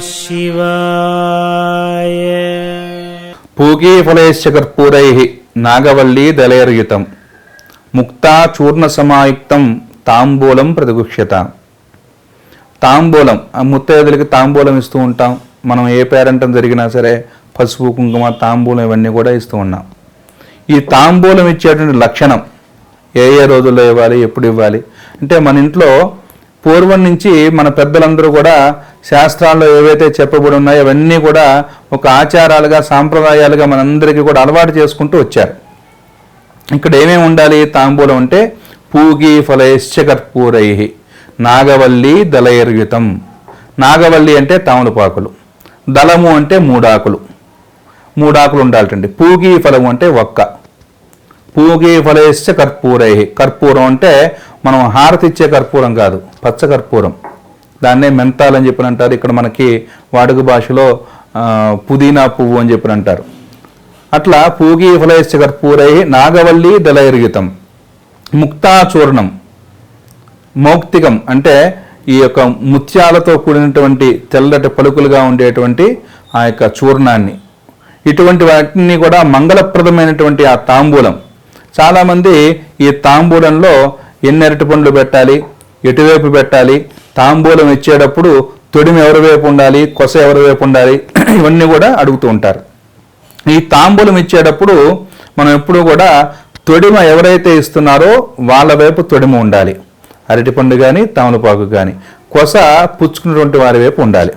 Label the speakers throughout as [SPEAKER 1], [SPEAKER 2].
[SPEAKER 1] శివాయ.
[SPEAKER 2] పూగీఫలైశ్చ కర్పూరైః నాగవల్లీ దళైర్యుతం ముక్తా చూర్ణ సమాయుక్తం తాంబూలం ప్రతిగుక్ష్యతాం. తాంబూలం, ముత్తైదులకి తాంబూలం ఇస్తూ ఉంటాం. మనం ఏ పేరంటం జరిగినా సరే పసుపు కుంకుమ తాంబూలం ఇవన్నీ కూడా ఇస్తూ ఉన్నాం. ఈ తాంబూలం ఇచ్చేటువంటి లక్షణం ఏ ఏ రోజుల్లో ఇవ్వాలి, ఎప్పుడు ఇవ్వాలి అంటే మన ఇంట్లో పూర్వం నుంచి మన పెద్దలందరూ కూడా శాస్త్రాల్లో ఏవైతే చెప్పబడి ఉన్నాయో అవన్నీ కూడా ఒక ఆచారాలుగా సాంప్రదాయాలుగా మనందరికీ కూడా అలవాటు చేసుకుంటూ వచ్చారు. ఇక్కడ ఏమేమి ఉండాలి తాంబూలం అంటే పూగీఫలైశ్చ కర్పూరైః నాగవల్లీ దళైర్యుతం. నాగవల్లి అంటే తామలపాకులు, దళము అంటే మూడాకులు ఉండాలండి. పూగీఫలము అంటే ఒక్క. పూగీఫలైశ్చ కర్పూరైః, కర్పూరం అంటే మనం హారతి ఇచ్చే కర్పూరం కాదు, పచ్చ కర్పూరం, దాన్నే మెంతాలని చెప్పి అంటారు. ఇక్కడ మనకి వాడుక భాషలో పుదీనా పువ్వు అని చెప్పి అంటారు. అట్లా పూగీఫలైశ్చ కర్పూరైః నాగవల్లీ దళైర్యుతం ముక్తాచూర్ణం. మౌక్తికం అంటే ఈ యొక్క ముత్యాలతో కూడినటువంటి తెల్లటి పలుకులుగా ఉండేటువంటి ఆ యొక్క చూర్ణాన్ని, ఇటువంటి వాటిని కూడా మంగళప్రదమైనటువంటి ఆ తాంబూలం. చాలామంది ఈ తాంబూలంలో ఎన్ని అరటి పండ్లు పెట్టాలి, ఎటువైపు పెట్టాలి, తాంబూలం ఇచ్చేటప్పుడు తొడిమి ఎవరి వైపు ఉండాలి, కొస ఎవరి వైపు ఉండాలి, ఇవన్నీ కూడా అడుగుతూ ఉంటారు. ఈ తాంబూలం ఇచ్చేటప్పుడు మనం ఎప్పుడు కూడా తొడిమ ఎవరైతే ఇస్తున్నారో వాళ్ళ వైపు తొడిమ ఉండాలి. అరటిపండు కానీ తమలపాకు కానీ, కొస పుచ్చుకున్నటువంటి వారి వైపు ఉండాలి.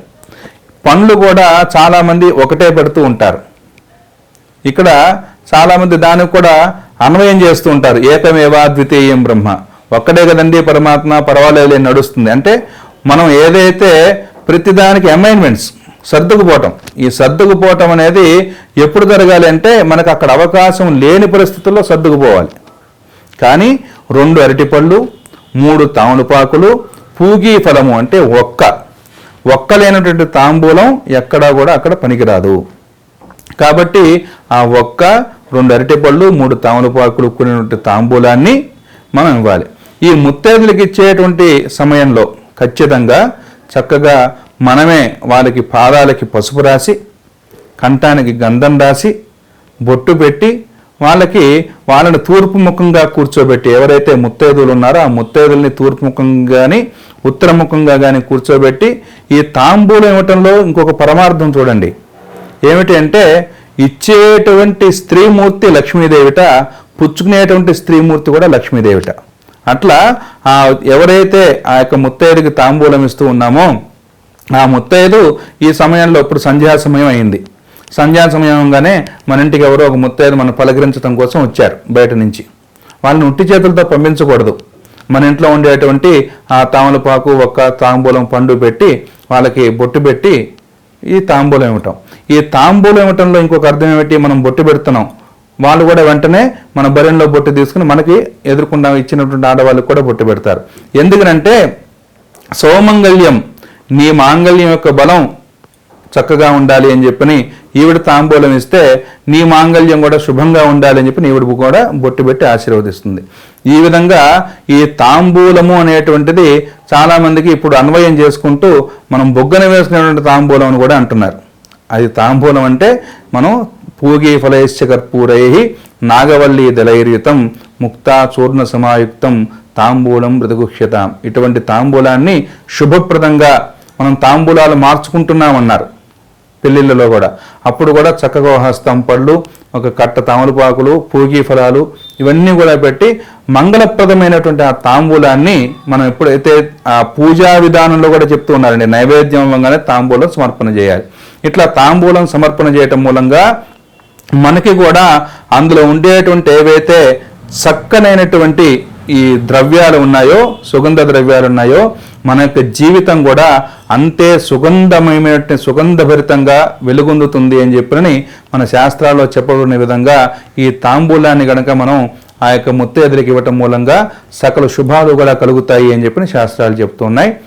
[SPEAKER 2] పండ్లు కూడా చాలామంది ఒకటే పెడుతూ ఉంటారు. ఇక్కడ చాలామంది దానికి కూడా అన్వయం చేస్తూ ఉంటారు. ఏకమేవా ద్వితీయం బ్రహ్మ, ఒక్కడే కదండి పరమాత్మ, పర్వాలేదు నడుస్తుంది అంటే మనం ఏదైతే ప్రతిదానికి అమైన్మెంట్స్ సర్దుకుపోవటం, ఈ సర్దుకుపోవటం అనేది ఎప్పుడు జరగాలి అంటే మనకు అక్కడ అవకాశం లేని పరిస్థితుల్లో సర్దుకుపోవాలి. కానీ 2 అరటిపళ్ళు, 3 తామలపాకులు, పూగీ ఫలము అంటే ఒక్క లేనటువంటి తాంబూలం ఎక్కడా కూడా అక్కడ పనికిరాదు. కాబట్టి ఆ 2 అరటిపళ్ళు, 3 తామలపాకులు కూడినటువంటి తాంబూలాన్ని మనం ఇవ్వాలి. ఈ ముత్తైదులకి ఇచ్చేటువంటి సమయంలో ఖచ్చితంగా చక్కగా మనమే వాళ్ళకి పాదాలకి పసుపు రాసి, కంఠానికి గంధం రాసి, బొట్టు పెట్టి వాళ్ళని తూర్పు ముఖంగా కూర్చోబెట్టి, ఎవరైతే ముత్తైదులు ఉన్నారో ఆ ముత్తైదుల్ని తూర్పు ముఖంగా కానీ ఉత్తర ముఖంగా కానీ కూర్చోబెట్టి ఈ తాంబూలం ఇవ్వటంలో ఇంకొక పరమార్థం చూడండి. ఏమిటి అంటే ఇచ్చేటువంటి స్త్రీమూర్తి లక్ష్మీదేవిట, పుచ్చుకునేటువంటి స్త్రీమూర్తి కూడా లక్ష్మీదేవిట. అట్లా ఎవరైతే ఆ యొక్క ముత్తైదుకి తాంబూలం ఇస్తూ ఉన్నామో ఆ ముత్తైదు ఈ సమయంలో, ఇప్పుడు సంధ్యా సమయం అయింది, సంధ్యా సమయంగానే మన ఇంటికి ఎవరో ఒక ముత్తైదు మనం పలకరించడం కోసం వచ్చారు బయట నుంచి. వాళ్ళని ఉట్టి చేతులతో పంపించకూడదు. మన ఇంట్లో ఉండేటువంటి ఆ తామలపాకు, తాంబూలం పండు పెట్టి వాళ్ళకి బొట్టు పెట్టి ఈ తాంబూలం ఇవ్వటం. ఈ తాంబూలం ఇవ్వటంలో ఇంకొక అర్థం ఏమిటి, మనం బొట్టు పెడుతున్నాం, వాళ్ళు కూడా వెంటనే మన బరిలో బొట్టు తీసుకుని మనకి ఎదుర్కొన్న ఇచ్చినటువంటి ఆడవాళ్ళకి కూడా బొట్టు పెడతారు. ఎందుకనంటే సౌమంగళ్యం, నీ మాంగళ్యం యొక్క బలం చక్కగా ఉండాలి అని చెప్పని ఈవిడ తాంబూలం ఇస్తే నీ మాంగళ్యం కూడా శుభంగా ఉండాలి అని చెప్పి ఈవిడ కూడా బొట్టు పెట్టి ఆశీర్వదిస్తుంది. ఈ విధంగా ఈ తాంబూలము అనేటువంటిది చాలామందికి ఇప్పుడు అన్వయం చేసుకుంటూ మనం బొగ్గన వేసుకునేటువంటి తాంబూలం అని కూడా అంటున్నారు. అది తాంబూలం అంటే మనం పూగీఫలైశ్చ కర్పూరైః నాగవల్లీ దళైర్యుతం ముక్తా చూర్ణ సమాయుక్తం తాంబూలం ప్రతిగుక్ష్యతాం. ఇటువంటి తాంబూలాన్ని శుభప్రదంగా మనం తాంబూలాలు మార్చుకుంటున్నామన్నారు పెళ్ళిళ్ళలో కూడా. అప్పుడు కూడా చక్కగా హస్తం పళ్ళు, ఒక కట్ట తామలపాకులు, పూగీ ఫలాలు ఇవన్నీ కూడా పెట్టి మంగళప్రదమైనటువంటి ఆ తాంబూలాన్ని మనం ఎప్పుడైతే ఆ పూజా విధానంలో కూడా చెప్తూ ఉన్నారండి, నైవేద్యంగానే తాంబూలం సమర్పణ చేయాలి. ఇట్లా తాంబూలం సమర్పణ చేయటం మూలంగా మనకి కూడా అందులో ఉండేటువంటి ఏవైతే చక్కనైనటువంటి ఈ ద్రవ్యాలు ఉన్నాయో, సుగంధ ద్రవ్యాలు ఉన్నాయో, మన యొక్క జీవితం కూడా అంతే సుగంధభరితంగా వెలుగొందుతుంది అని చెప్పని మన శాస్త్రాల్లో చెప్పబడిన విధంగా ఈ తాంబూలాన్ని గనక మనం ఆ యొక్క ముత్తైదులకి ఇవ్వటం మూలంగా సకల శుభాలు కూడా కలుగుతాయి అని చెప్పని శాస్త్రాలు చెప్తున్నాయి.